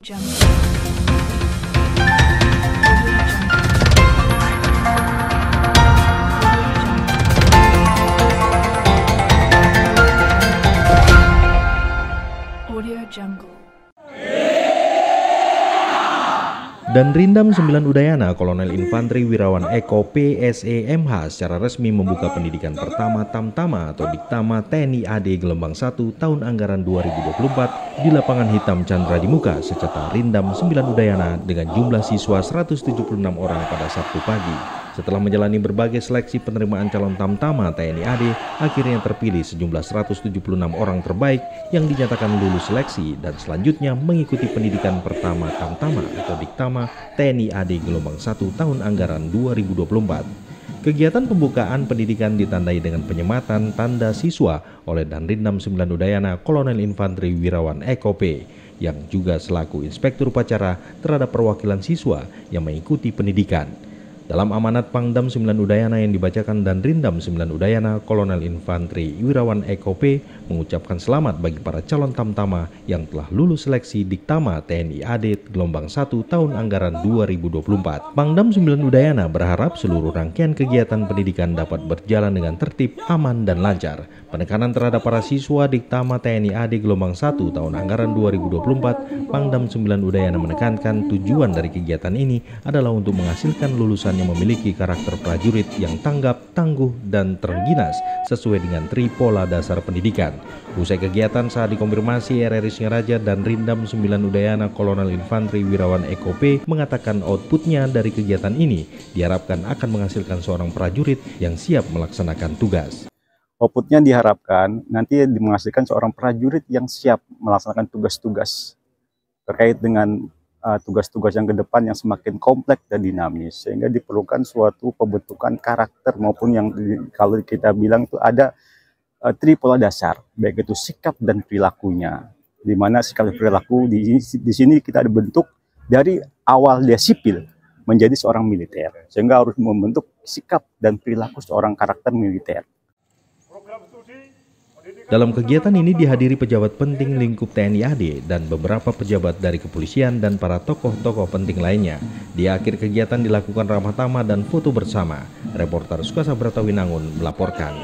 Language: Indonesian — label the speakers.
Speaker 1: Audio Jungle.
Speaker 2: Dan Rindam 9 Udayana Kolonel Infanteri Wirawan Eko PSEMH secara resmi membuka pendidikan pertama Tamtama atau Diktama TNI AD Gelombang 1 tahun anggaran 2024 di lapangan hitam Chandra di Muka secerta Rindam 9 Udayana dengan jumlah siswa 176 orang pada Sabtu pagi. Setelah menjalani berbagai seleksi penerimaan calon Tamtama TNI AD, akhirnya terpilih sejumlah 176 orang terbaik yang dinyatakan lulus seleksi dan selanjutnya mengikuti pendidikan pertama Tamtama atau Diktama TNI AD Gelombang 1 tahun anggaran 2024. Kegiatan pembukaan pendidikan ditandai dengan penyematan tanda siswa oleh Danrindam 9 Udayana Kolonel Infanteri Wirawan Eko P yang juga selaku inspektur upacara terhadap perwakilan siswa yang mengikuti pendidikan. Dalam amanat Pangdam 9 Udayana yang dibacakan Danrindam 9 Udayana, Kolonel Infanteri Wirawan Eko P mengucapkan selamat bagi para calon Tamtama yang telah lulus seleksi Diktama TNI AD Gelombang 1 tahun anggaran 2024. Pangdam 9 Udayana berharap seluruh rangkaian kegiatan pendidikan dapat berjalan dengan tertib, aman, dan lancar. Penekanan terhadap para siswa Diktama TNI AD Gelombang 1 tahun anggaran 2024, Pangdam 9 Udayana menekankan tujuan dari kegiatan ini adalah untuk menghasilkan lulusan yang memiliki karakter prajurit yang tanggap, tangguh, dan terengginas sesuai dengan tripola dasar pendidikan. Usai kegiatan saat dikonfirmasi RRI Singaraja dan Rindam 9 Udayana Kolonel Infanteri Wirawan Eko P mengatakan outputnya dari kegiatan ini diharapkan akan menghasilkan seorang prajurit yang siap melaksanakan tugas.
Speaker 3: Outputnya diharapkan nanti menghasilkan seorang prajurit yang siap melaksanakan tugas-tugas terkait dengan tugas-tugas yang ke depan yang semakin kompleks dan dinamis, sehingga diperlukan suatu pembentukan karakter maupun yang kalau kita bilang itu ada tripola dasar, baik itu sikap dan perilakunya, di mana sikap dan perilaku di sini kita dibentuk dari awal dia sipil menjadi seorang militer, sehingga harus membentuk sikap dan perilaku seorang karakter militer.
Speaker 2: Dalam kegiatan ini dihadiri pejabat penting lingkup TNI AD dan beberapa pejabat dari kepolisian dan para tokoh-tokoh penting lainnya. Di akhir kegiatan dilakukan ramah tamah dan foto bersama. Reporter Sukasa Bratawinangun melaporkan.